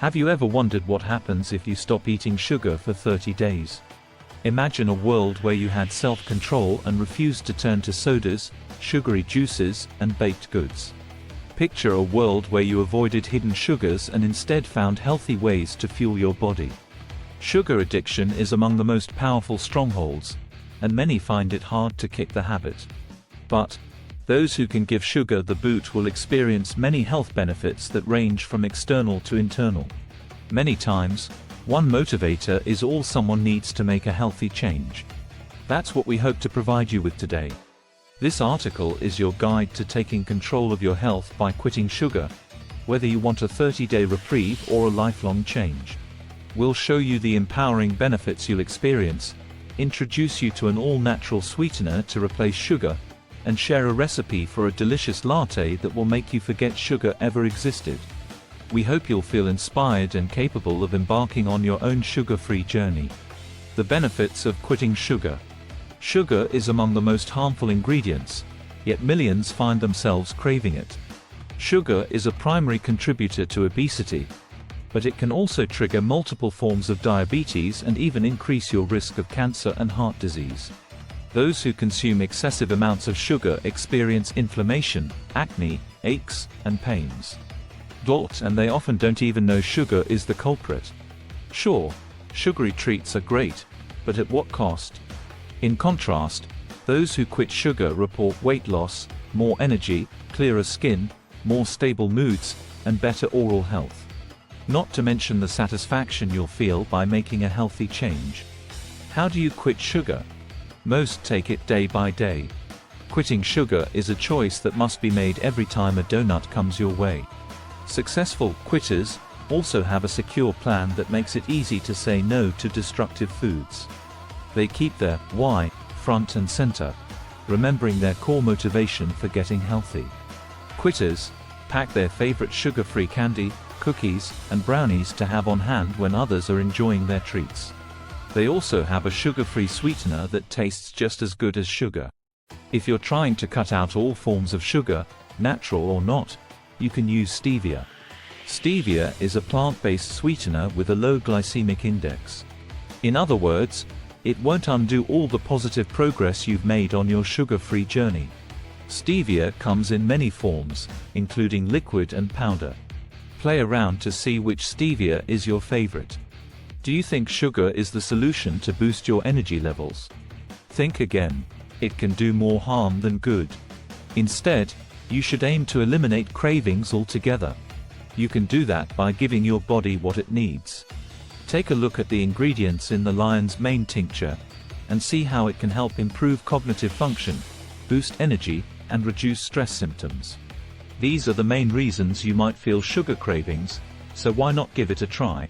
Have you ever wondered what happens if you stop eating sugar for 30 days? Imagine a world where you had self-control and refused to turn to sodas, sugary juices, and baked goods. Picture a world where you avoided hidden sugars and instead found healthy ways to fuel your body. Sugar addiction is among the most powerful strongholds, and many find it hard to kick the habit. But those who can give sugar the boot will experience many health benefits that range from external to internal. Many times, one motivator is all someone needs to make a healthy change. That's what we hope to provide you with today. This article is your guide to taking control of your health by quitting sugar, whether you want a 30-day reprieve or a lifelong change. We'll show you the empowering benefits you'll experience, introduce you to an all-natural sweetener to replace sugar, and share a recipe for a delicious latte that will make you forget sugar ever existed. We hope you'll feel inspired and capable of embarking on your own sugar-free journey. The benefits of quitting sugar. Sugar is among the most harmful ingredients, yet millions find themselves craving it. Sugar is a primary contributor to obesity, but it can also trigger multiple forms of diabetes and even increase your risk of cancer and heart disease. Those who consume excessive amounts of sugar experience inflammation, acne, aches, and pains. And they often don't even know sugar is the culprit. Sure, sugary treats are great, but at what cost? In contrast, those who quit sugar report weight loss, more energy, clearer skin, more stable moods, and better oral health. Not to mention the satisfaction you'll feel by making a healthy change. How do you quit sugar? Most take it day by day. Quitting sugar is a choice that must be made every time a donut comes your way. Successful quitters also have a secure plan that makes it easy to say no to destructive foods. They keep their why front and center, remembering their core motivation for getting healthy. Quitters pack their favorite sugar-free candy, cookies, and brownies to have on hand when others are enjoying their treats. They also have a sugar-free sweetener that tastes just as good as sugar. If you're trying to cut out all forms of sugar, natural or not, you can use stevia. Stevia is a plant-based sweetener with a low glycemic index. In other words, it won't undo all the positive progress you've made on your sugar-free journey. Stevia comes in many forms, including liquid and powder. Play around to see which stevia is your favorite. Do you think sugar is the solution to boost your energy levels? Think again. It can do more harm than good. Instead, you should aim to eliminate cravings altogether. You can do that by giving your body what it needs. Take a look at the ingredients in the lion's mane tincture, and see how it can help improve cognitive function, boost energy, and reduce stress symptoms. These are the main reasons you might feel sugar cravings, so why not give it a try?